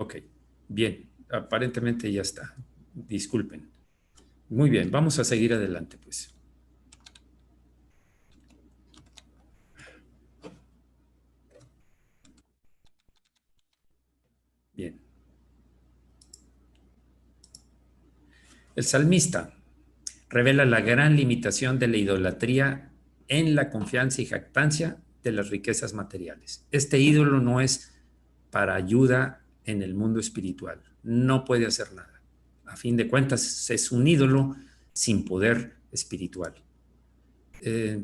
Ok, bien, aparentemente ya está. Disculpen. Muy bien, vamos a seguir adelante, pues. Bien. El salmista revela la gran limitación de la idolatría en la confianza y jactancia de las riquezas materiales. Este ídolo no es para ayuda en el mundo espiritual. No puede hacer nada. A fin de cuentas, es un ídolo sin poder espiritual. Eh,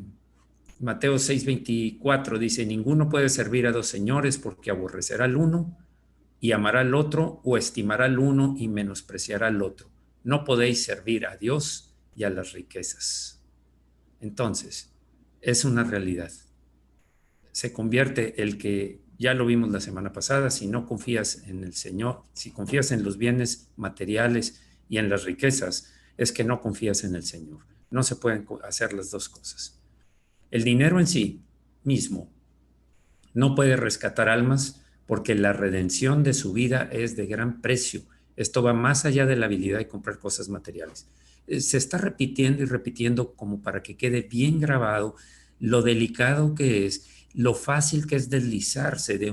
Mateo 6:24 dice, ninguno puede servir a dos señores porque aborrecerá al uno y amará al otro, o estimará al uno y menospreciará al otro. No podéis servir a Dios y a las riquezas. Entonces, es una realidad. Se convierte el que, ya lo vimos la semana pasada, si no confías en el Señor, si confías en los bienes materiales y en las riquezas, es que no confías en el Señor. No se pueden hacer las dos cosas. El dinero en sí mismo no puede rescatar almas porque la redención de su vida es de gran precio. Esto va más allá de la habilidad de comprar cosas materiales. Se está repitiendo y repitiendo como para que quede bien grabado lo delicado que es, lo fácil que es deslizarse de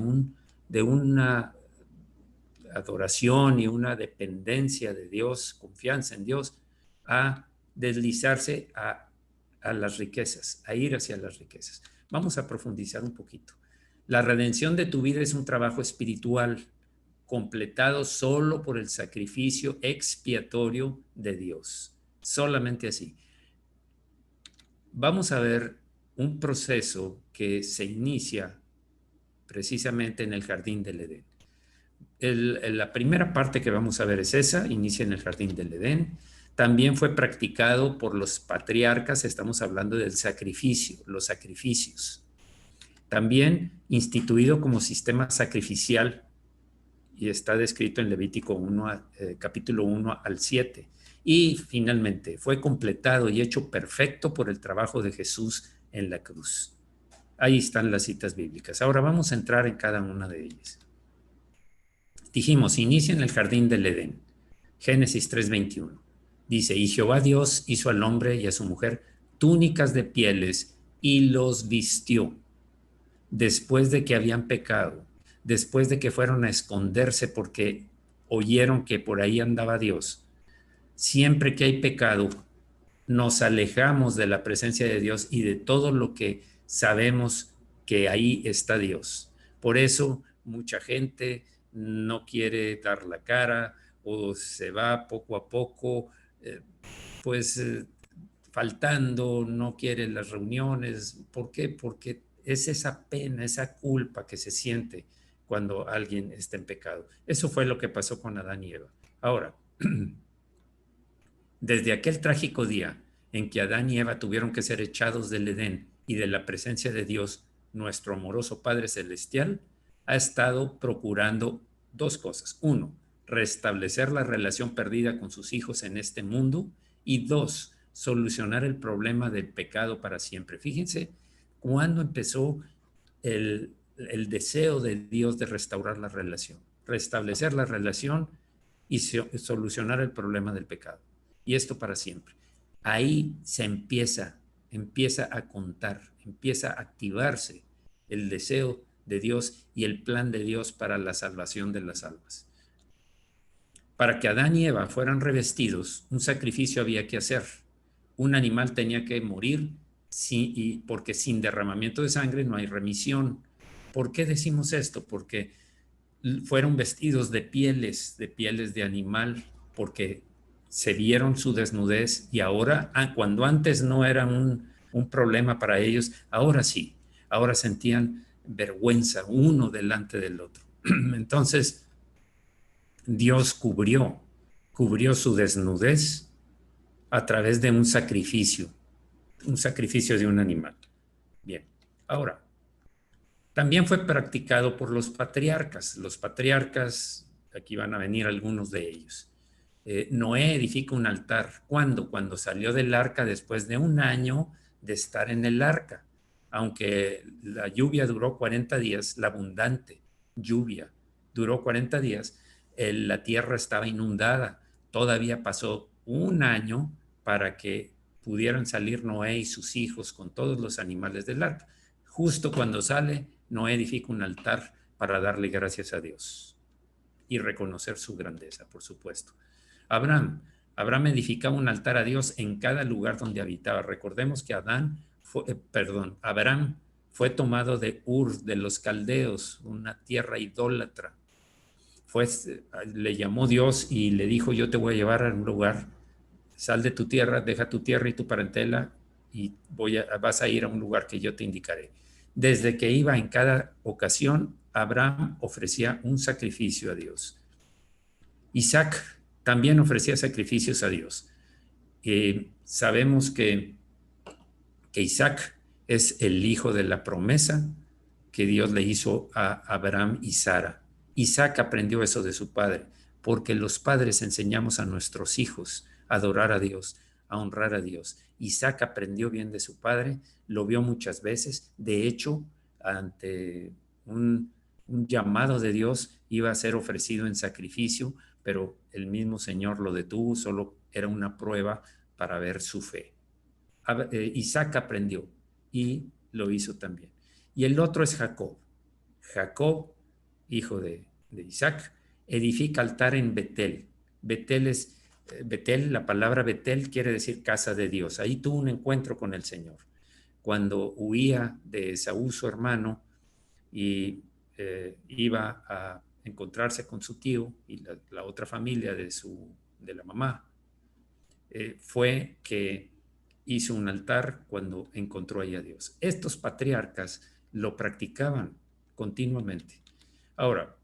una adoración y una dependencia de Dios, confianza en Dios, a deslizarse a las riquezas, a ir hacia las riquezas. Vamos a profundizar un poquito. La redención de tu vida es un trabajo espiritual completado solo por el sacrificio expiatorio de Dios. Solamente así. Vamos a ver un proceso que se inicia precisamente en el jardín del Edén. La primera parte que vamos a ver es esa, inicia en el jardín del Edén. También fue practicado por los patriarcas, estamos hablando del sacrificio, los sacrificios. También instituido como sistema sacrificial y está descrito en Levítico 1, capítulo 1 al 7. Y finalmente fue completado y hecho perfecto por el trabajo de Jesús en la cruz. Ahí están las citas bíblicas. Ahora vamos a entrar en cada una de ellas. Dijimos, inicia en el jardín del Edén. Génesis 3:21. Dice, y Jehová Dios hizo al hombre y a su mujer túnicas de pieles y los vistió después de que habían pecado, después de que fueron a esconderse porque oyeron que por ahí andaba Dios. Siempre que hay pecado, nos alejamos de la presencia de Dios y de todo lo que sabemos que ahí está Dios. Por eso mucha gente no quiere dar la cara o se va poco a poco, eh, pues faltando, no quiere las reuniones. ¿Por qué? Porque es esa pena, esa culpa que se siente cuando alguien está en pecado. Eso fue lo que pasó con Adán y Eva. Ahora, desde aquel trágico día en que Adán y Eva tuvieron que ser echados del Edén y de la presencia de Dios, nuestro amoroso Padre Celestial ha estado procurando dos cosas. Uno, restablecer la relación perdida con sus hijos en este mundo. Y dos, solucionar el problema del pecado para siempre. Fíjense cuándo empezó el deseo de Dios de restaurar la relación, restablecer la relación y solucionar el problema del pecado. Y esto para siempre. Ahí se empieza a contar, empieza a activarse el deseo de Dios y el plan de Dios para la salvación de las almas. Para que Adán y Eva fueran revestidos, un sacrificio había que hacer. Un animal tenía que morir porque sin derramamiento de sangre no hay remisión. ¿Por qué decimos esto? Porque fueron vestidos de pieles de animal, porque se vieron su desnudez y ahora, cuando antes no era un problema para ellos, ahora sí, ahora sentían vergüenza uno delante del otro. Entonces, Dios cubrió su desnudez a través de un sacrificio de un animal. Bien, ahora, también fue practicado por los patriarcas. Los patriarcas, aquí van a venir algunos de ellos. Noé edifica un altar. ¿Cuándo? Cuando salió del arca después de un año de estar en el arca. Aunque la lluvia duró 40 días, la abundante lluvia duró 40 días, la tierra estaba inundada. Todavía pasó un año para que pudieran salir Noé y sus hijos con todos los animales del arca. Justo cuando sale, Noé edifica un altar para darle gracias a Dios y reconocer su grandeza, por supuesto. Abraham, Abraham edificaba un altar a Dios en cada lugar donde habitaba. Recordemos que Abraham fue tomado de Ur, de los caldeos, una tierra idólatra. Le llamó Dios y le dijo: yo te voy a llevar a un lugar, sal de tu tierra, deja tu tierra y tu parentela y vas a ir a un lugar que yo te indicaré. Desde que iba en cada ocasión, Abraham ofrecía un sacrificio a Dios. Isaac también ofrecía sacrificios a Dios. Sabemos que Isaac es el hijo de la promesa que Dios le hizo a Abraham y Sara. Isaac aprendió eso de su padre, porque los padres enseñamos a nuestros hijos a adorar a Dios, a honrar a Dios. Isaac aprendió bien de su padre, lo vio muchas veces. De hecho, ante un llamado de Dios, iba a ser ofrecido en sacrificio, pero el mismo Señor lo detuvo, solo era una prueba para ver su fe. Isaac aprendió y lo hizo también. Y el otro es Jacob. Jacob, hijo de Isaac, edifica altar en Betel. Betel, la palabra Betel quiere decir casa de Dios. Ahí tuvo un encuentro con el Señor. Cuando huía de Saúl, su hermano, y iba a encontrarse con su tío y la otra familia de la mamá, fue que hizo un altar cuando encontró ahí a Dios. Estos patriarcas lo practicaban continuamente. Ahora,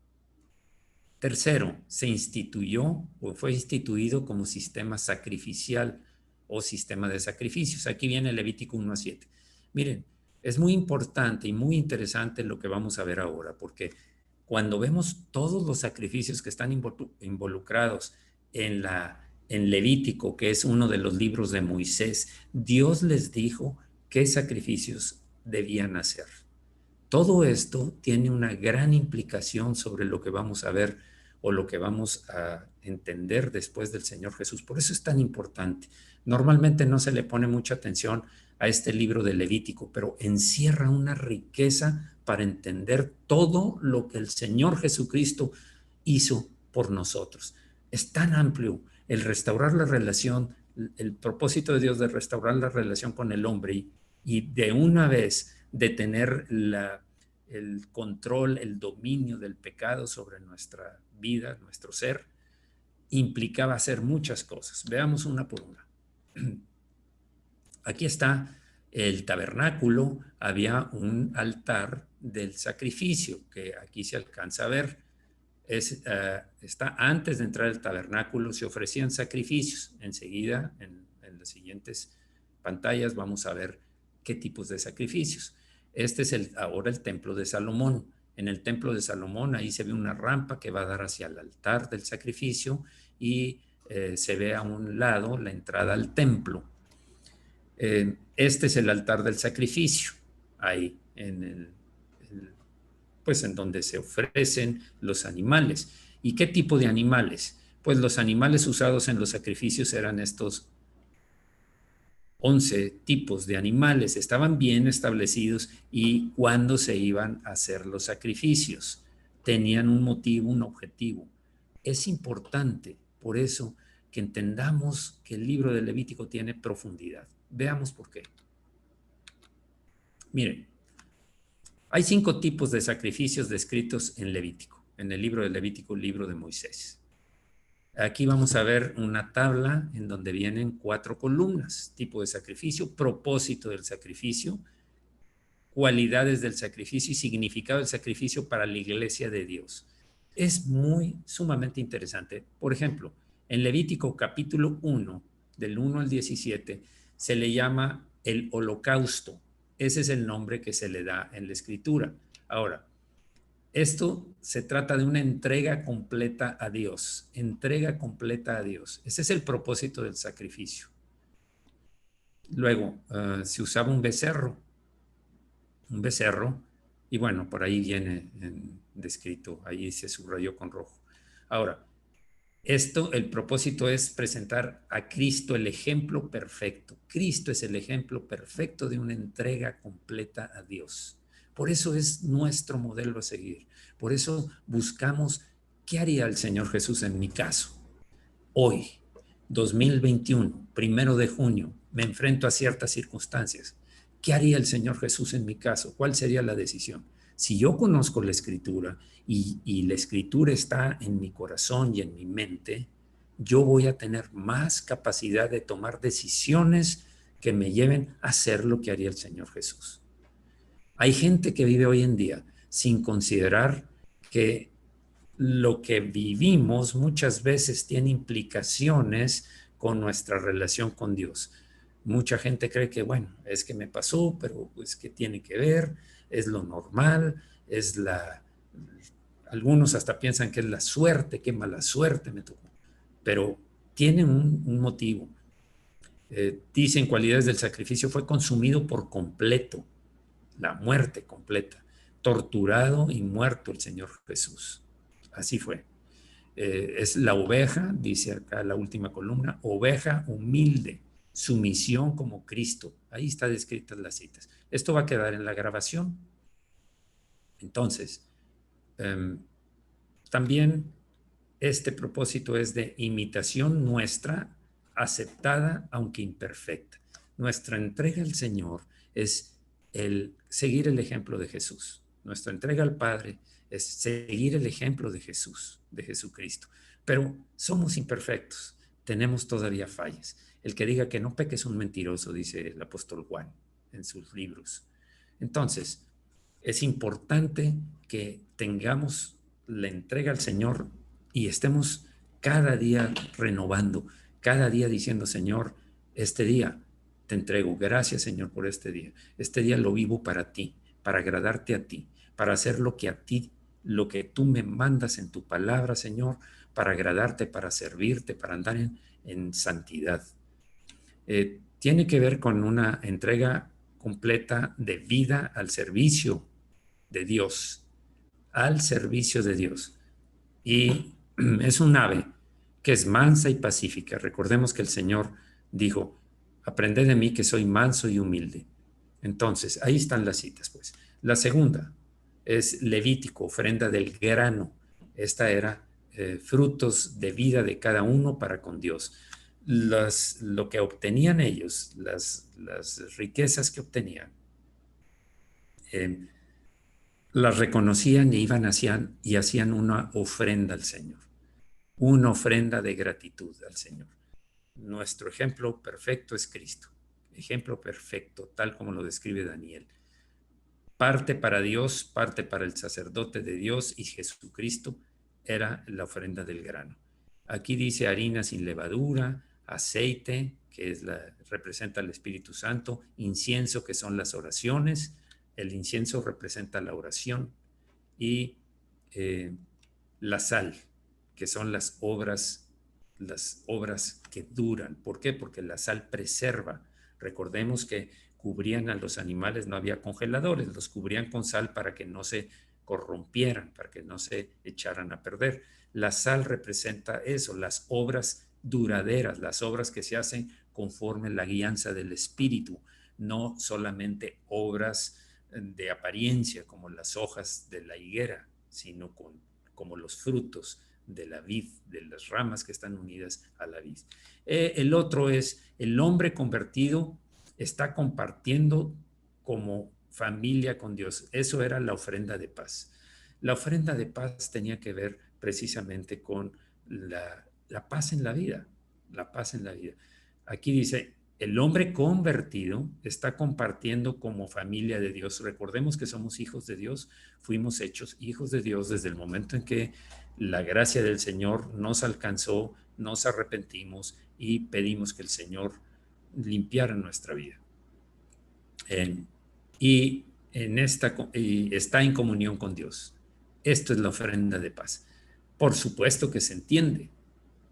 tercero, se instituyó o fue instituido como sistema sacrificial o sistema de sacrificios. Aquí viene Levítico 1-7. Miren, es muy importante y muy interesante lo que vamos a ver ahora, porque cuando vemos todos los sacrificios que están involucrados en Levítico, que es uno de los libros de Moisés, Dios les dijo qué sacrificios debían hacer. Todo esto tiene una gran implicación sobre lo que vamos a ver o lo que vamos a entender después del Señor Jesús. Por eso es tan importante. Normalmente no se le pone mucha atención a este libro de Levítico, pero encierra una riqueza para entender todo lo que el Señor Jesucristo hizo por nosotros. Es tan amplio el restaurar la relación, el propósito de Dios de restaurar la relación con el hombre y de una vez de tener el control, el dominio del pecado sobre nuestra vida, nuestro ser, implicaba hacer muchas cosas. Veamos una por una. Aquí está el tabernáculo, había un altar del sacrificio, que aquí se alcanza a ver. Está antes de entrar al tabernáculo, se ofrecían sacrificios. Enseguida, en las siguientes pantallas, vamos a ver qué tipos de sacrificios. Este es ahora el templo de Salomón. En el templo de Salomón, ahí se ve una rampa que va a dar hacia el altar del sacrificio y se ve a un lado la entrada al templo. Este es el altar del sacrificio, ahí pues en donde se ofrecen los animales. ¿Y qué tipo de animales? Pues los animales usados en los sacrificios eran estos 11 tipos de animales, estaban bien establecidos y cuándo se iban a hacer los sacrificios. Tenían un motivo, un objetivo. Es importante, por eso, que entendamos que el libro de Levítico tiene profundidad. Veamos por qué. Miren, hay 5 tipos de sacrificios descritos en Levítico, en el libro de Levítico, el libro de Moisés. Aquí vamos a ver una tabla en donde vienen 4 columnas: tipo de sacrificio, propósito del sacrificio, cualidades del sacrificio y significado del sacrificio para la iglesia de Dios. Es sumamente interesante. Por ejemplo, en Levítico capítulo 1, del 1 al 17, se le llama el holocausto. Ese es el nombre que se le da en la escritura. Ahora, esto se trata de una entrega completa a Dios, entrega completa a Dios. Ese es el propósito del sacrificio. Luego, se usaba un becerro, y bueno, por ahí viene descrito, ahí se subrayó con rojo. Ahora, El propósito es presentar a Cristo el ejemplo perfecto. Cristo es el ejemplo perfecto de una entrega completa a Dios. Por eso es nuestro modelo a seguir. Por eso buscamos qué haría el Señor Jesús en mi caso. Hoy, 2021, 1 de junio, me enfrento a ciertas circunstancias. ¿Qué haría el Señor Jesús en mi caso? ¿Cuál sería la decisión? Si yo conozco la Escritura y la Escritura está en mi corazón y en mi mente, yo voy a tener más capacidad de tomar decisiones que me lleven a hacer lo que haría el Señor Jesús. Hay gente que vive hoy en día sin considerar que lo que vivimos muchas veces tiene implicaciones con nuestra relación con Dios. Mucha gente cree que, bueno, es que me pasó, pero pues que tiene que ver, es lo normal, es la... Algunos hasta piensan que es la suerte, qué mala suerte me tocó, pero tiene un motivo. Dicen cualidades del sacrificio, fue consumido por completo, la muerte completa, torturado y muerto el Señor Jesús. Así fue. Es la oveja, dice acá la última columna, oveja humilde, sumisión como Cristo. Ahí está descritas las citas. Esto va a quedar en la grabación. Entonces, también este propósito es de imitación nuestra, aceptada aunque imperfecta. Nuestra entrega al Señor es el seguir el ejemplo de Jesús. Nuestra entrega al Padre es seguir el ejemplo de Jesús, de Jesucristo. Pero somos imperfectos, tenemos todavía fallas. El que diga que no peque es un mentiroso, dice el apóstol Juan en sus libros. Entonces, es importante que tengamos la entrega al Señor y estemos cada día renovando, cada día diciendo, Señor, este día te entrego. Gracias, Señor, por este día. Este día lo vivo para ti, para agradarte a ti, para hacer lo que a ti, lo que tú me mandas en tu palabra, Señor, para agradarte, para servirte, para andar en santidad. Tiene que ver con una entrega completa de vida al servicio de Dios, al servicio de Dios. Y es un ave que es mansa y pacífica. Recordemos que el Señor dijo, aprended de mí que soy manso y humilde. Entonces, ahí están las citas, pues. La segunda es Levítico, ofrenda del grano. Esta era frutos de vida de cada uno para con Dios. Lo que obtenían ellos, las riquezas que obtenían, eh, las reconocían y hacían una ofrenda al Señor, una ofrenda de gratitud al Señor. Nuestro ejemplo perfecto es Cristo, ejemplo perfecto, tal como lo describe Daniel. Parte para Dios, parte para el sacerdote de Dios, y Jesucristo era la ofrenda del grano. Aquí dice harina sin levadura, aceite, que representa al Espíritu Santo, incienso, que son las oraciones. El incienso representa la oración, y la sal, que son las obras que duran. ¿Por qué? Porque la sal preserva. Recordemos que cubrían a los animales, no había congeladores, los cubrían con sal para que no se corrompieran, para que no se echaran a perder. La sal representa eso, las obras duraderas, las obras que se hacen conforme la guianza del Espíritu, no solamente obras de apariencia como las hojas de la higuera, sino como los frutos de la vid, de las ramas que están unidas a la vid. El otro es el hombre convertido está compartiendo como familia con Dios. Eso era la ofrenda de paz. La ofrenda de paz tenía que ver precisamente con la paz en la vida, la paz en la vida. Aquí dice, el hombre convertido está compartiendo como familia de Dios. Recordemos que somos hijos de Dios, fuimos hechos hijos de Dios desde el momento en que la gracia del Señor nos alcanzó, nos arrepentimos y pedimos que el Señor limpiara nuestra vida. Y está en comunión con Dios. Esto es la ofrenda de paz. Por supuesto que se entiende.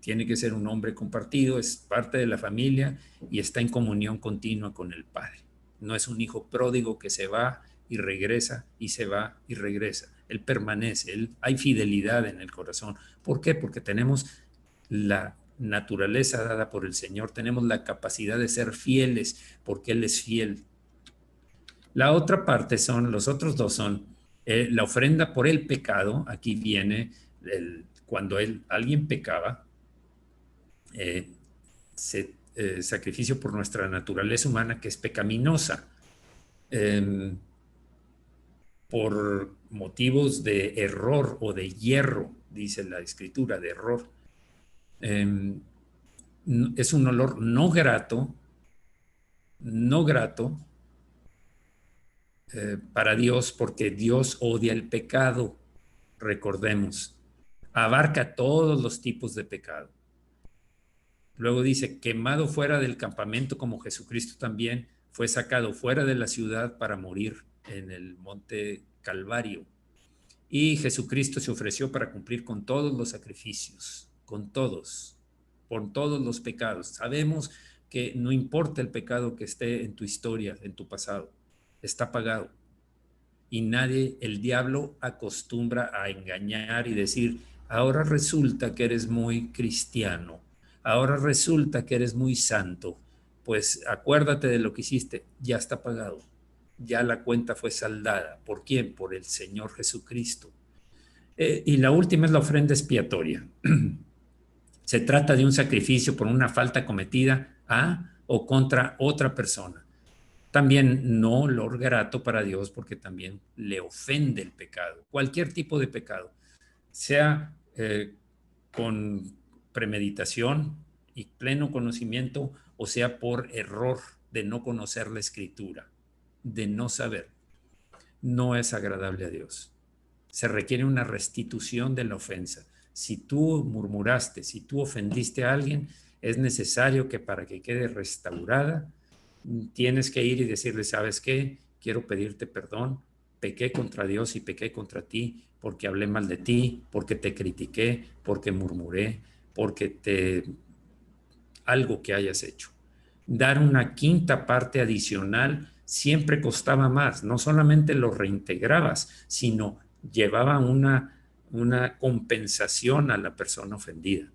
Tiene que ser un hombre compartido, es parte de la familia y está en comunión continua con el Padre. No es un hijo pródigo que se va y regresa y se va y regresa. Él permanece, hay fidelidad en el corazón. ¿Por qué? Porque tenemos la naturaleza dada por el Señor, tenemos la capacidad de ser fieles porque Él es fiel. La otra parte son, los otros dos son la ofrenda por el pecado. Aquí viene cuando alguien pecaba, sacrificio por nuestra naturaleza humana que es pecaminosa. Por motivos de error o de hierro, dice la escritura, de error. Es un olor no grato para Dios, porque Dios odia el pecado, recordemos. Abarca todos los tipos de pecado. Luego dice, quemado fuera del campamento como Jesucristo también fue sacado fuera de la ciudad para morir en el monte Calvario. Y Jesucristo se ofreció para cumplir con todos los sacrificios, con todos, por todos los pecados. Sabemos que no importa el pecado que esté en tu historia, en tu pasado, está pagado. Y nadie, el diablo acostumbra a engañar y decir, ahora resulta que eres muy cristiano, ahora resulta que eres muy santo. Pues acuérdate de lo que hiciste, ya está pagado, ya la cuenta fue saldada. ¿Por quién? Por el Señor Jesucristo. Y la última es la ofrenda expiatoria. Se trata de un sacrificio por una falta cometida a o contra otra persona. También no olor grato para Dios porque también le ofende el pecado, cualquier tipo de pecado, sea con premeditación y pleno conocimiento o sea por error de no conocer la escritura, de no saber, no es agradable a Dios. Se requiere una restitución de la ofensa. Si tú murmuraste, si tú ofendiste a alguien, es necesario que para que quede restaurada, tienes que ir y decirle, ¿sabes qué? Quiero pedirte perdón, pequé contra Dios y pequé contra ti porque hablé mal de ti, porque te critiqué, porque murmuré, porque algo que hayas hecho. Dar una quinta parte adicional siempre costaba más, no solamente lo reintegrabas, sino llevaba una compensación a la persona ofendida.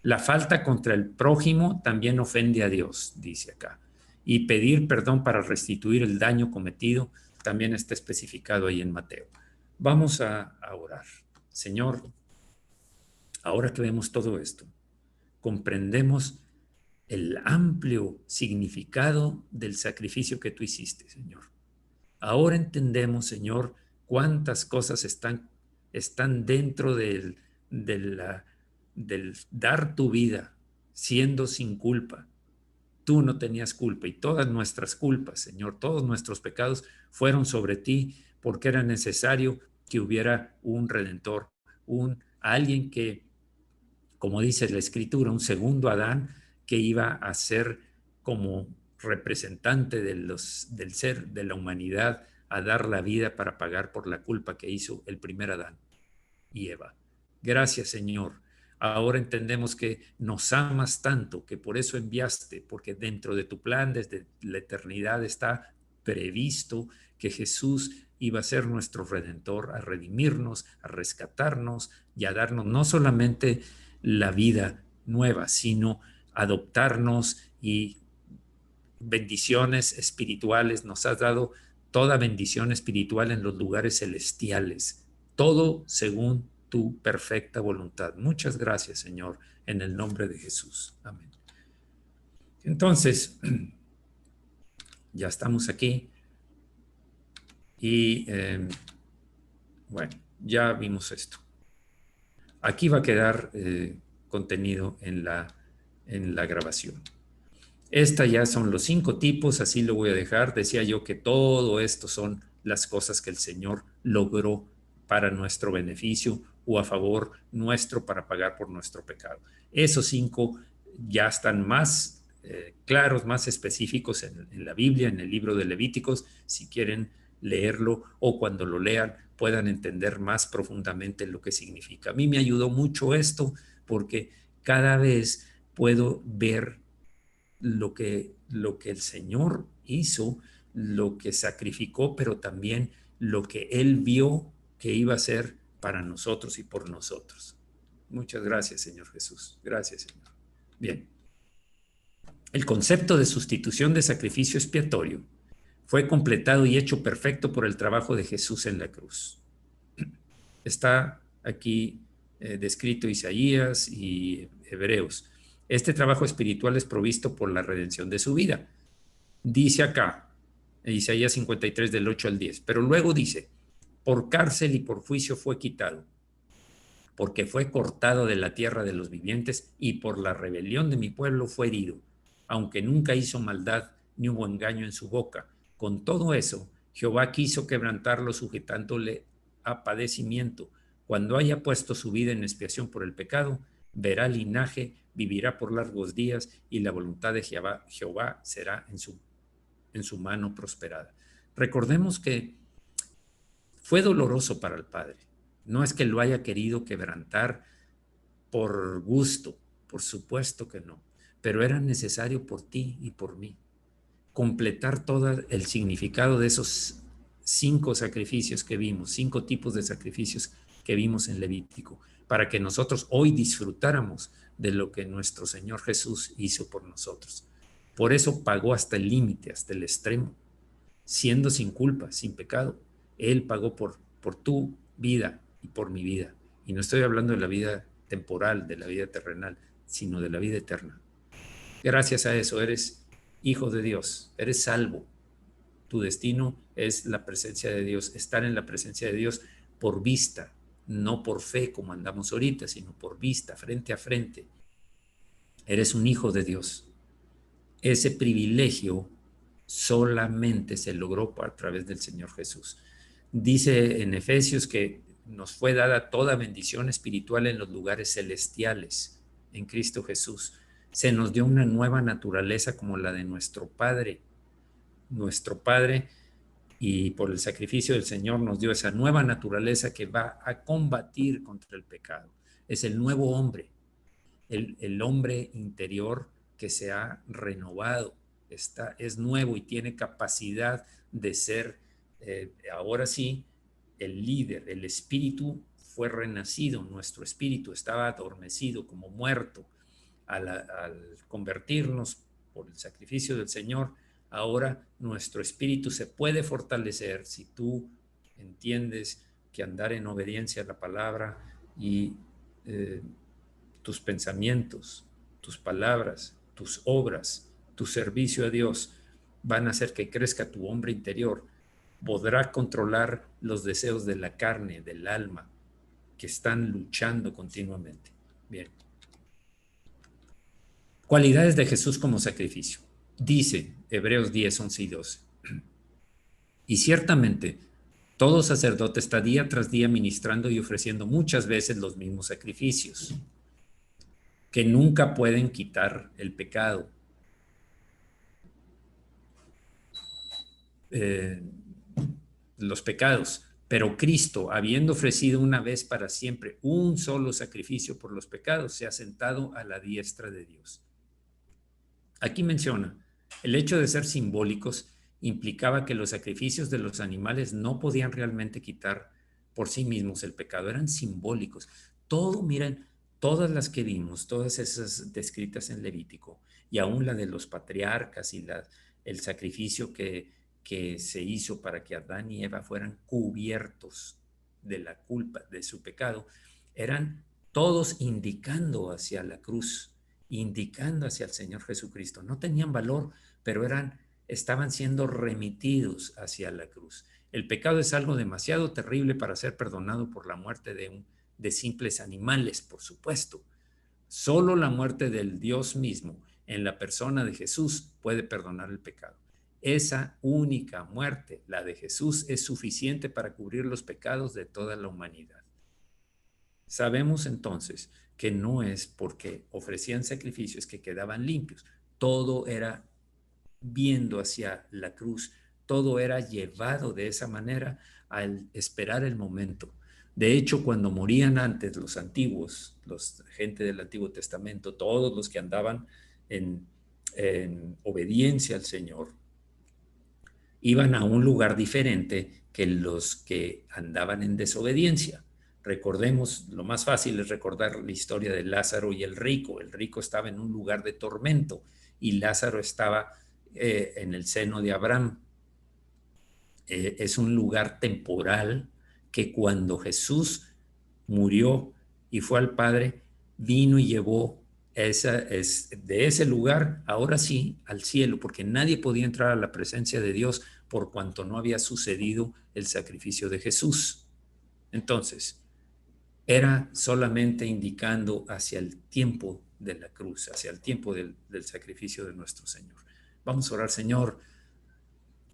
La falta contra el prójimo también ofende a Dios, dice acá. Y pedir perdón para restituir el daño cometido también está especificado ahí en Mateo. Vamos a orar. Señor, ahora que vemos todo esto, comprendemos el amplio significado del sacrificio que tú hiciste, Señor. Ahora entendemos, Señor, cuántas cosas están dentro del dar tu vida siendo sin culpa. Tú no tenías culpa y todas nuestras culpas, Señor, todos nuestros pecados fueron sobre ti porque era necesario que hubiera un redentor, alguien que, como dice la escritura, un segundo Adán que iba a ser como representante del ser, de la humanidad, a dar la vida para pagar por la culpa que hizo el primer Adán y Eva. Gracias, Señor. Ahora entendemos que nos amas tanto, que por eso enviaste, porque dentro de tu plan desde la eternidad está previsto que Jesús iba a ser nuestro redentor, a redimirnos, a rescatarnos y a darnos no solamente la vida nueva, sino adoptarnos y bendiciones espirituales. Nos has dado toda bendición espiritual en los lugares celestiales, todo según tu perfecta voluntad. Muchas gracias, Señor, en el nombre de Jesús. Amén. Entonces, ya estamos aquí y bueno, ya vimos esto. Aquí va a quedar contenido en la grabación. Esta ya son los 5 tipos, así lo voy a dejar. Decía yo que todo esto son las cosas que el Señor logró para nuestro beneficio o a favor nuestro para pagar por nuestro pecado. Esos 5 ya están más claros, más específicos en la Biblia, en el libro de Levíticos, si quieren leerlo o cuando lo lean puedan entender más profundamente lo que significa. A mí me ayudó mucho esto porque cada vez puedo ver lo que el Señor hizo, lo que sacrificó, pero también lo que Él vio que iba a ser para nosotros y por nosotros. Muchas gracias, Señor Jesús. Gracias, Señor. Bien. El concepto de sustitución de sacrificio expiatorio fue completado y hecho perfecto por el trabajo de Jesús en la cruz. Está aquí descrito Isaías y Hebreos. Este trabajo espiritual es provisto por la redención de su vida. Dice acá, en Isaías 53 del 8 al 10, pero luego dice, por cárcel y por juicio fue quitado, porque fue cortado de la tierra de los vivientes y por la rebelión de mi pueblo fue herido, aunque nunca hizo maldad ni hubo engaño en su boca. Con todo eso, Jehová quiso quebrantarlo sujetándole a padecimiento. Cuando haya puesto su vida en expiación por el pecado, verá linaje, vivirá por largos días y la voluntad de Jehová será en su mano prosperada. Recordemos que fue doloroso para el Padre. No es que lo haya querido quebrantar por gusto, por supuesto que no, pero era necesario por ti y por mí completar todo el significado de esos 5 sacrificios que vimos, 5 tipos de sacrificios que vimos en Levítico, para que nosotros hoy disfrutáramos de lo que nuestro Señor Jesús hizo por nosotros. Por eso pagó hasta el límite, hasta el extremo, siendo sin culpa, sin pecado. Él pagó por tu vida y por mi vida. Y no estoy hablando de la vida temporal, de la vida terrenal, sino de la vida eterna. Gracias a eso eres hijo de Dios, eres salvo. Tu destino es la presencia de Dios, estar en la presencia de Dios por vista, no por fe como andamos ahorita, sino por vista, frente a frente. Eres un hijo de Dios. Ese privilegio solamente se logró a través del Señor Jesús. Dice en Efesios que nos fue dada toda bendición espiritual en los lugares celestiales en Cristo Jesús. Se nos dio una nueva naturaleza como la de nuestro Padre. Nuestro Padre, y por el sacrificio del Señor nos dio esa nueva naturaleza que va a combatir contra el pecado. Es el nuevo hombre, el hombre interior que se ha renovado, es nuevo y tiene capacidad de ser, ahora sí, el líder. El espíritu fue renacido, nuestro espíritu estaba adormecido, como muerto. Al convertirnos por el sacrificio del Señor, ahora nuestro espíritu se puede fortalecer si tú entiendes que andar en obediencia a la palabra y tus pensamientos, tus palabras, tus obras, tu servicio a Dios van a hacer que crezca tu hombre interior. Podrá controlar los deseos de la carne, del alma, que están luchando continuamente. Bien. Cualidades de Jesús como sacrificio. Dice Hebreos 10, 11 y 12. Y ciertamente todo sacerdote está día tras día ministrando y ofreciendo muchas veces los mismos sacrificios, que nunca pueden quitar el pecado. Los pecados. Pero Cristo, habiendo ofrecido una vez para siempre un solo sacrificio por los pecados, se ha sentado a la diestra de Dios. Aquí menciona, el hecho de ser simbólicos implicaba que los sacrificios de los animales no podían realmente quitar por sí mismos el pecado, eran simbólicos. Todo, miren, todas las que vimos, todas esas descritas en Levítico, y aún la de los patriarcas y el sacrificio que se hizo para que Adán y Eva fueran cubiertos de la culpa, de su pecado, eran todos indicando hacia la cruz, indicando hacia el Señor Jesucristo. No tenían valor, pero estaban siendo remitidos hacia la cruz. El pecado es algo demasiado terrible para ser perdonado por la muerte de simples animales, por supuesto. Solo la muerte del Dios mismo en la persona de Jesús puede perdonar el pecado. Esa única muerte, la de Jesús, es suficiente para cubrir los pecados de toda la humanidad. Sabemos entonces que no es porque ofrecían sacrificios que quedaban limpios. Todo era viendo hacia la cruz. Todo era llevado de esa manera al esperar el momento. De hecho, cuando morían antes los antiguos, gente del Antiguo Testamento, todos los que andaban en obediencia al Señor, iban a un lugar diferente que los que andaban en desobediencia. Recordemos, lo más fácil es recordar la historia de Lázaro y el rico. El rico estaba en un lugar de tormento y Lázaro estaba en el seno de Abraham. Es un lugar temporal que cuando Jesús murió y fue al Padre, vino y llevó de ese lugar, ahora sí, al cielo, porque nadie podía entrar a la presencia de Dios por cuanto no había sucedido el sacrificio de Jesús. Entonces, era solamente indicando hacia el tiempo de la cruz, hacia el tiempo del sacrificio de nuestro Señor. Vamos a orar, Señor.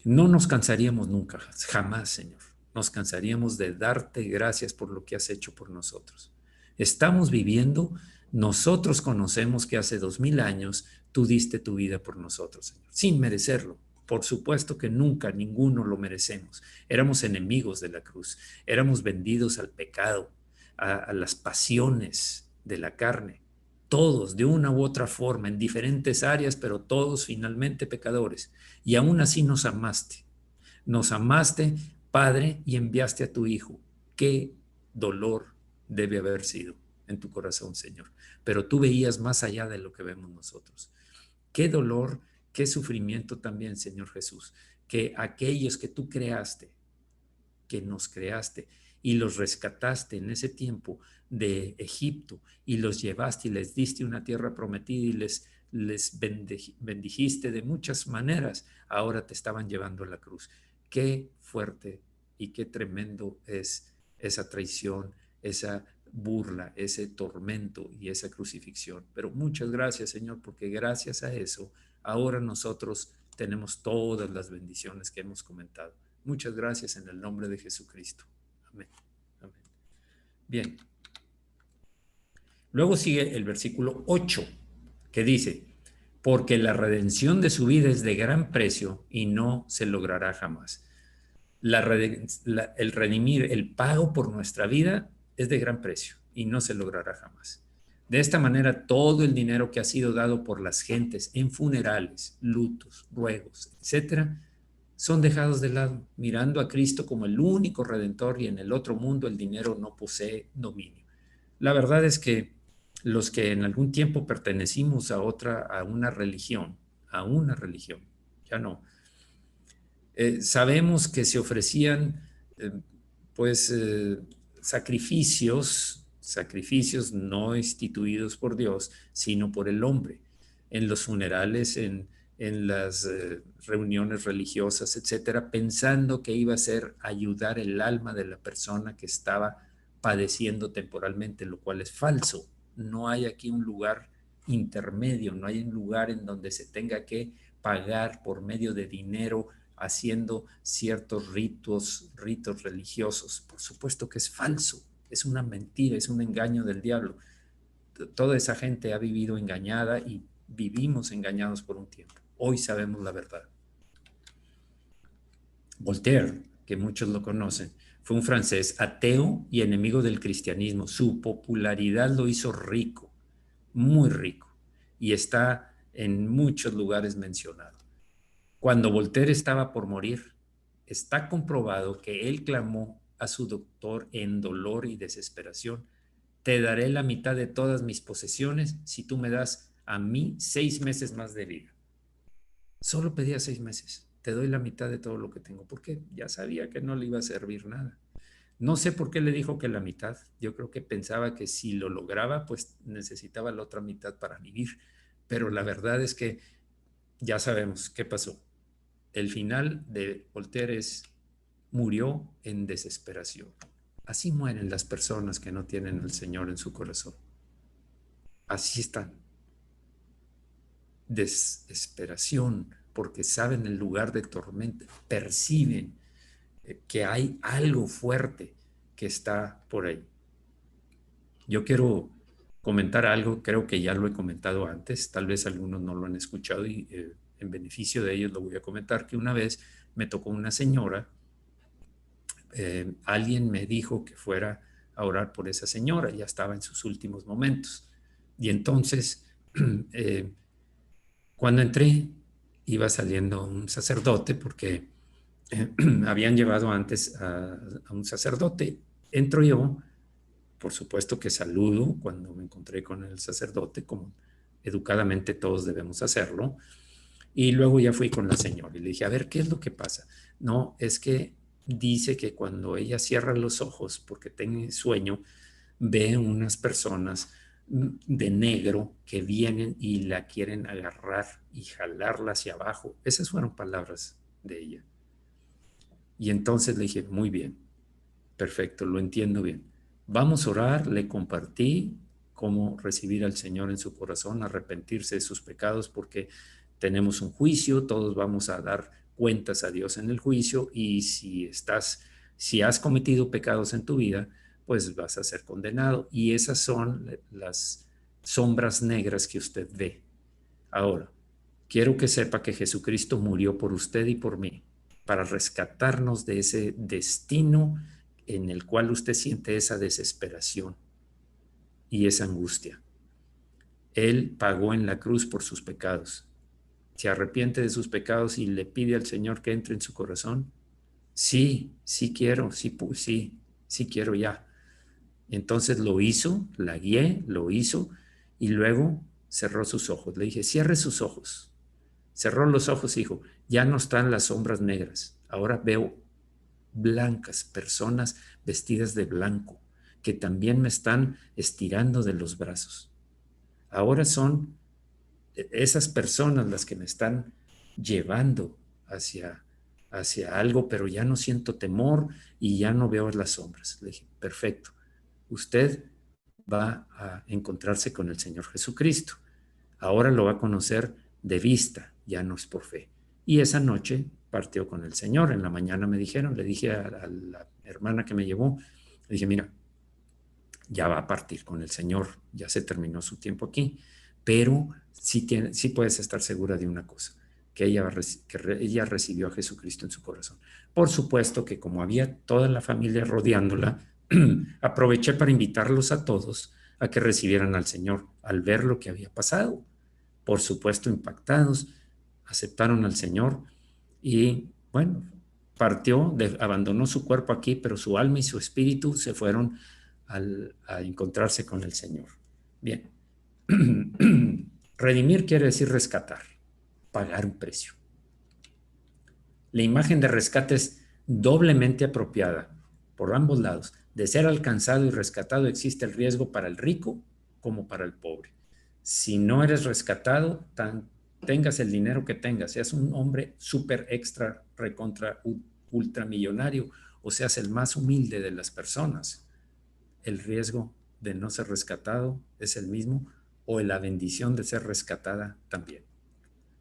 No nos cansaríamos nunca, jamás, Señor. Nos cansaríamos de darte gracias por lo que has hecho por nosotros. Estamos viviendo, nosotros conocemos que hace 2000 años tú diste tu vida por nosotros, Señor, sin merecerlo. Por supuesto que nunca ninguno lo merecemos. Éramos enemigos de la cruz, éramos vendidos al pecado, a las pasiones de la carne. Todos, de una u otra forma, en diferentes áreas, pero todos finalmente pecadores. Y aún así nos amaste. Nos amaste, Padre, y enviaste a tu Hijo. Qué dolor debe haber sido en tu corazón, Señor. Pero tú veías más allá de lo que vemos nosotros. Qué dolor, qué sufrimiento también, Señor Jesús, que aquellos que tú creaste, que nos creaste y los rescataste en ese tiempo de Egipto y los llevaste y les diste una tierra prometida y les bendijiste de muchas maneras, ahora te estaban llevando a la cruz. Qué fuerte y qué tremendo es esa traición, esa burla, ese tormento y esa crucifixión. Pero muchas gracias, Señor, porque gracias a eso ahora nosotros tenemos todas las bendiciones que hemos comentado. Muchas gracias en el nombre de Jesucristo. Amén. Amén. Bien. Luego sigue el versículo 8, que dice, porque la redención de su vida es de gran precio y no se logrará jamás. El redimir, el pago por nuestra vida es de gran precio y no se logrará jamás. De esta manera, todo el dinero que ha sido dado por las gentes en funerales, lutos, ruegos, etcétera, son dejados de lado, mirando a Cristo como el único redentor, y en el otro mundo el dinero no posee dominio. La verdad es que los que en algún tiempo pertenecimos a una religión, ya no, sabemos que se ofrecían pues sacrificios no instituidos por Dios, sino por el hombre, en los funerales, en las reuniones religiosas, etcétera, pensando que iba a ser ayudar el alma de la persona que estaba padeciendo temporalmente, lo cual es falso. No hay aquí un lugar intermedio, no hay un lugar en donde se tenga que pagar por medio de dinero haciendo ciertos ritos religiosos. Por supuesto que es falso, es una mentira, es un engaño del diablo. Toda esa gente ha vivido engañada y vivimos engañados por un tiempo. Hoy sabemos la verdad. Voltaire, que muchos lo conocen, fue un francés ateo y enemigo del cristianismo. Su popularidad lo hizo rico, muy rico, y está en muchos lugares mencionado. Cuando Voltaire estaba por morir, está comprobado que él clamó a su doctor en dolor y desesperación: te daré la mitad de todas mis posesiones si tú me das a mí 6 meses más de vida. Solo pedía 6 meses. Te doy la mitad de todo lo que tengo, porque ya sabía que no le iba a servir nada. No sé por qué le dijo que la mitad. Yo creo que pensaba que si lo lograba, pues necesitaba la otra mitad para vivir. Pero la verdad es que ya sabemos qué pasó. El final de Voltaire murió en desesperación. Así mueren las personas que no tienen al Señor en su corazón. Así están. Desesperación, porque saben el lugar de tormenta, perciben que hay algo fuerte que está por ahí. Yo quiero comentar algo, creo que ya lo he comentado antes, tal vez algunos no lo han escuchado y en beneficio de ellos lo voy a comentar, que una vez me tocó una señora, alguien me dijo que fuera a orar por esa señora, ya estaba en sus últimos momentos. Y entonces, cuando entré, iba saliendo un sacerdote, porque habían llevado antes a un sacerdote. Entro yo por supuesto que saludo cuando me encontré con el sacerdote, como educadamente todos debemos hacerlo. Y luego ya fui con la señora y le dije, a ver, ¿qué es lo que pasa? No, es que dice que cuando ella cierra los ojos porque tiene sueño, ve unas personas de negro que vienen y la quieren agarrar y jalarla hacia abajo. Esas fueron palabras de ella. Y entonces le dije, muy bien, perfecto, lo entiendo bien. Vamos a orar, le compartí cómo recibir al Señor en su corazón, arrepentirse de sus pecados, porque tenemos un juicio, todos vamos a dar cuentas a Dios en el juicio, y si has cometido pecados en tu vida, pues vas a ser condenado. Y esas son las sombras negras que usted ve. Ahora, quiero que sepa que Jesucristo murió por usted y por mí, para rescatarnos de ese destino en el cual usted siente esa desesperación y esa angustia. Él pagó en la cruz por sus pecados. ¿Se arrepiente de sus pecados y le pide al Señor que entre en su corazón? Sí, sí quiero, sí quiero ya. Entonces lo hizo, la guié, lo hizo, y luego cerró sus ojos. Le dije, cierre sus ojos. Cerró los ojos y dijo, ya no están las sombras negras, ahora veo blancas, personas vestidas de blanco, que también me están estirando de los brazos. Ahora son esas personas las que me están llevando hacia algo, pero ya no siento temor y ya no veo las sombras. Le dije, perfecto, usted va a encontrarse con el Señor Jesucristo. Ahora lo va a conocer de vista, ya no es por fe. Y esa noche partió con el Señor. En la mañana me dijeron, le dije a la hermana que me llevó, le dije, mira, ya va a partir con el Señor, ya se terminó su tiempo aquí, pero sí puedes estar segura de una cosa, que ella recibió a Jesucristo en su corazón. Por supuesto que como había toda la familia rodeándola, aproveché para invitarlos a todos a que recibieran al Señor al ver lo que había pasado. Por supuesto, impactados, aceptaron al Señor y, bueno, abandonó su cuerpo aquí, pero su alma y su espíritu se fueron a encontrarse con el Señor. Bien. Redimir quiere decir rescatar, pagar un precio. La imagen de rescate es doblemente apropiada por ambos lados. De ser alcanzado y rescatado existe el riesgo para el rico como para el pobre. Si no eres rescatado, tengas el dinero que tengas, seas un hombre súper extra, recontra, ultramillonario, o seas el más humilde de las personas, el riesgo de no ser rescatado es el mismo, o la bendición de ser rescatada también.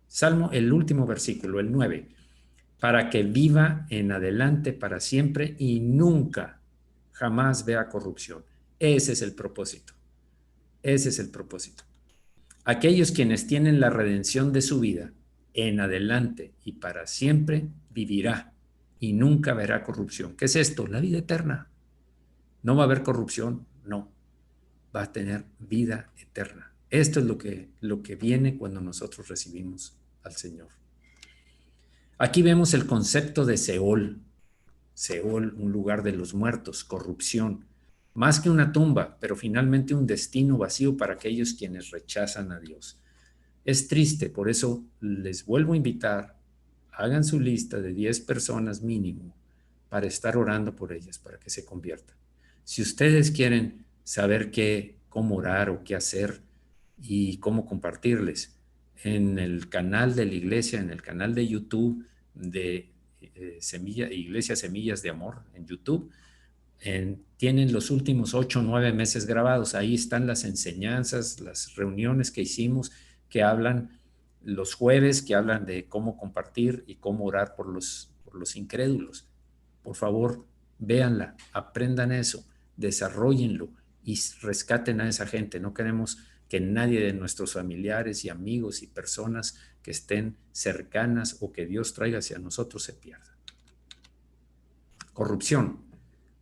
Salmo, el último versículo, el 9, para que viva en adelante para siempre y nunca, jamás vea corrupción. Ese es el propósito. Ese es el propósito. Aquellos quienes tienen la redención de su vida en adelante y para siempre vivirá y nunca verá corrupción. ¿Qué es esto? La vida eterna. No va a haber corrupción, no. Va a tener vida eterna. Esto es lo que viene cuando nosotros recibimos al Señor. Aquí vemos el concepto de Seol. Seol, un lugar de los muertos, corrupción. Más que una tumba, pero finalmente un destino vacío para aquellos quienes rechazan a Dios. Es triste, por eso les vuelvo a invitar, hagan su lista de 10 personas mínimo para estar orando por ellas, para que se conviertan. Si ustedes quieren saber cómo orar o qué hacer y cómo compartirles, en el canal de la iglesia, en el canal de YouTube de Iglesia Semillas de Amor en YouTube, tienen los últimos 8 o 9 meses grabados. Ahí están las enseñanzas, las reuniones que hicimos, que hablan los jueves, que hablan de cómo compartir y cómo orar por los incrédulos. Por favor, véanla, aprendan eso, desarróllenlo y rescaten a esa gente. No queremos que nadie de nuestros familiares y amigos y personas que estén cercanas o que Dios traiga hacia nosotros se pierda. Corrupción.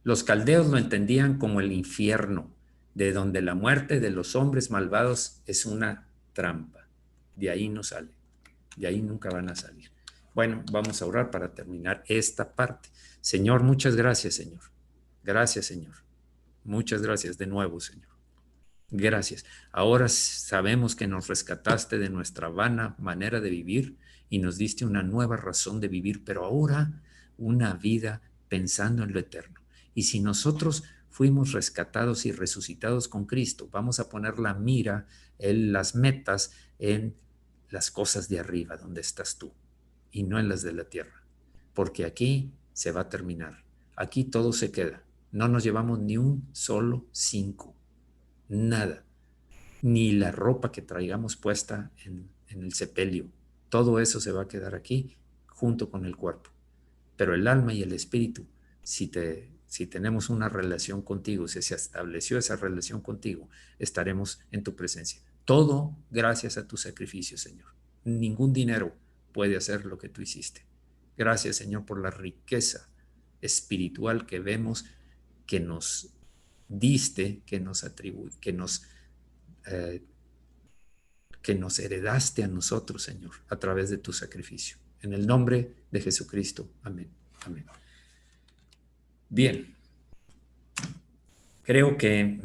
Los caldeos lo entendían como el infierno, de donde la muerte de los hombres malvados es una trampa. De ahí no sale, de ahí nunca van a salir. Bueno, vamos a orar para terminar esta parte. Señor, muchas gracias, Señor. Gracias, Señor. Muchas gracias de nuevo, Señor. Gracias. Ahora sabemos que nos rescataste de nuestra vana manera de vivir y nos diste una nueva razón de vivir, pero ahora una vida pensando en lo eterno. Y si nosotros fuimos rescatados y resucitados con Cristo, vamos a poner la mira, en las metas en las cosas de arriba, donde estás tú, y no en las de la tierra, porque aquí se va a terminar. Aquí todo se queda. No nos llevamos ni un solo 5, nada, ni la ropa que traigamos puesta en el sepelio. Todo eso se va a quedar aquí junto con el cuerpo. Pero el alma y el espíritu, si tenemos una relación contigo, si se estableció esa relación contigo, estaremos en tu presencia. Todo gracias a tu sacrificio, Señor. Ningún dinero puede hacer lo que tú hiciste. Gracias, Señor, por la riqueza espiritual que vemos, que nos diste, eh, que nos heredaste a nosotros, Señor, a través de tu sacrificio. En el nombre de Jesucristo. Amén. Amén. Bien, creo que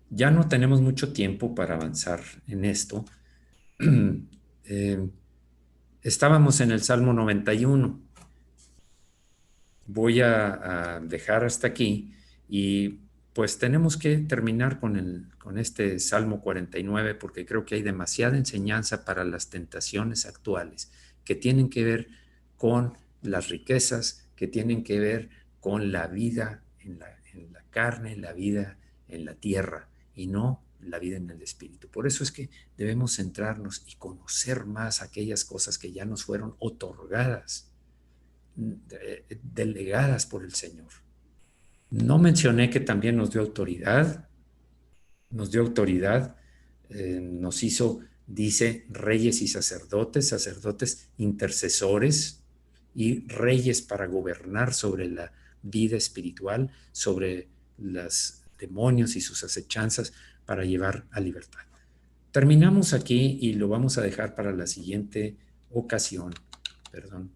ya no tenemos mucho tiempo para avanzar en esto. Estábamos en el Salmo 91. Voy a dejar hasta aquí y pues tenemos que terminar con este Salmo 49 porque creo que hay demasiada enseñanza para las tentaciones actuales que tienen que ver con las riquezas, que tienen que ver con la vida en la carne, la vida en la tierra y no la vida en el espíritu. Por eso es que debemos centrarnos y conocer más aquellas cosas que ya nos fueron otorgadas, delegadas por el Señor. No mencioné que también nos hizo, dice, reyes y sacerdotes, sacerdotes intercesores y reyes para gobernar sobre la vida espiritual, sobre los demonios y sus acechanzas para llevar a libertad. Terminamos aquí y lo vamos a dejar para la siguiente ocasión. Perdón.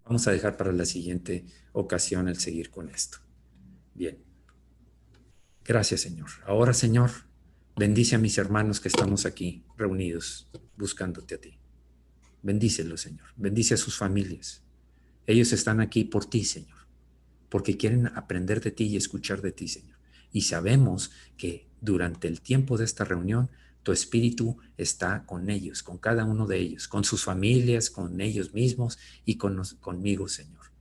Vamos a dejar para la siguiente ocasión el seguir con esto. Bien. Gracias, Señor. Ahora, Señor, bendice a mis hermanos que estamos aquí reunidos buscándote a ti. Bendícelos, Señor. Bendice a sus familias. Ellos están aquí por ti, Señor, porque quieren aprender de ti y escuchar de ti, Señor. Y sabemos que durante el tiempo de esta reunión, tu Espíritu está con ellos, con cada uno de ellos, con sus familias, con ellos mismos y conmigo, Señor.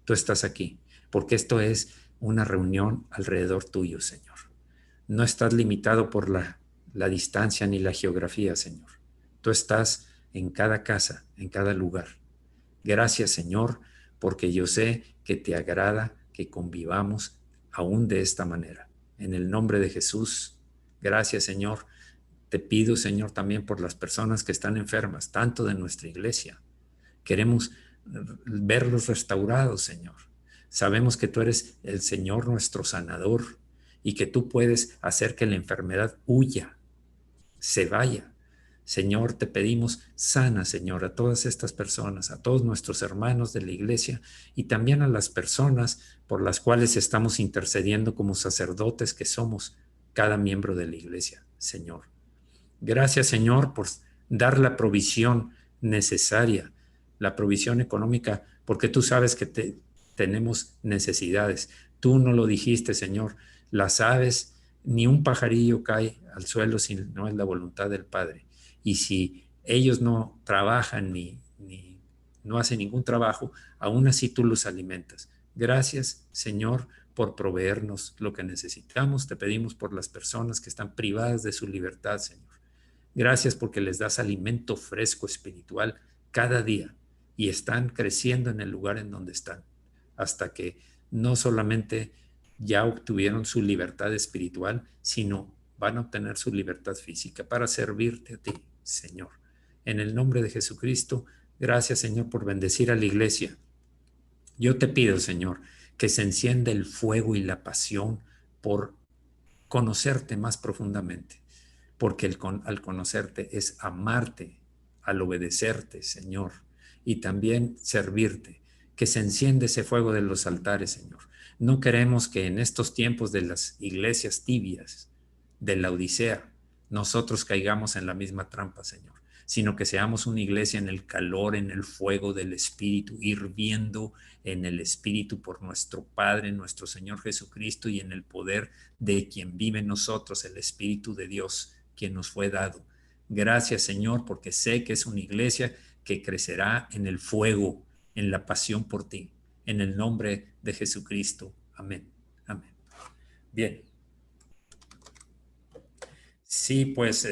Tú estás aquí, porque esto es una reunión alrededor tuyo, Señor. No estás limitado por la distancia ni la geografía, Señor. Tú estás en cada casa, en cada lugar. Gracias, Señor, porque yo sé que te agrada que convivamos aún de esta manera. En el nombre de Jesús, gracias, Señor. Te pido, Señor, también por las personas que están enfermas, tanto de nuestra iglesia. Queremos verlos restaurados, Señor. Sabemos que tú eres el Señor nuestro sanador y que tú puedes hacer que la enfermedad huya, se vaya. Señor, te pedimos sana, Señor, a todas estas personas, a todos nuestros hermanos de la iglesia y también a las personas por las cuales estamos intercediendo como sacerdotes que somos cada miembro de la iglesia, Señor. Gracias, Señor, por dar la provisión necesaria, la provisión económica, porque tú sabes que tenemos necesidades. Tú no lo dijiste, Señor. Las aves, ni un pajarillo cae al suelo si no es la voluntad del Padre. Y si ellos no trabajan ni no hacen ningún trabajo, aún así tú los alimentas. Gracias, Señor, por proveernos lo que necesitamos. Te pedimos por las personas que están privadas de su libertad, Señor. Gracias porque les das alimento fresco espiritual cada día y están creciendo en el lugar en donde están, hasta que no solamente ya obtuvieron su libertad espiritual, sino van a obtener su libertad física para servirte a ti, Señor. En el nombre de Jesucristo, gracias, Señor, por bendecir a la iglesia. Yo te pido, Señor, que se encienda el fuego y la pasión por conocerte más profundamente, porque al conocerte es amarte, al obedecerte, Señor, y también servirte. que se enciende ese fuego de los altares, Señor. No queremos que en estos tiempos de las iglesias tibias, de la Odisea, nosotros caigamos en la misma trampa, Señor, sino que seamos una iglesia en el calor, en el fuego del Espíritu, hirviendo en el Espíritu por nuestro Padre, nuestro Señor Jesucristo, y en el poder de quien vive en nosotros, el Espíritu de Dios, quien nos fue dado. Gracias, Señor, porque sé que es una iglesia que crecerá en el fuego, en la pasión por ti. En el nombre de Jesucristo. Amén. Amén. Bien. Sí, pues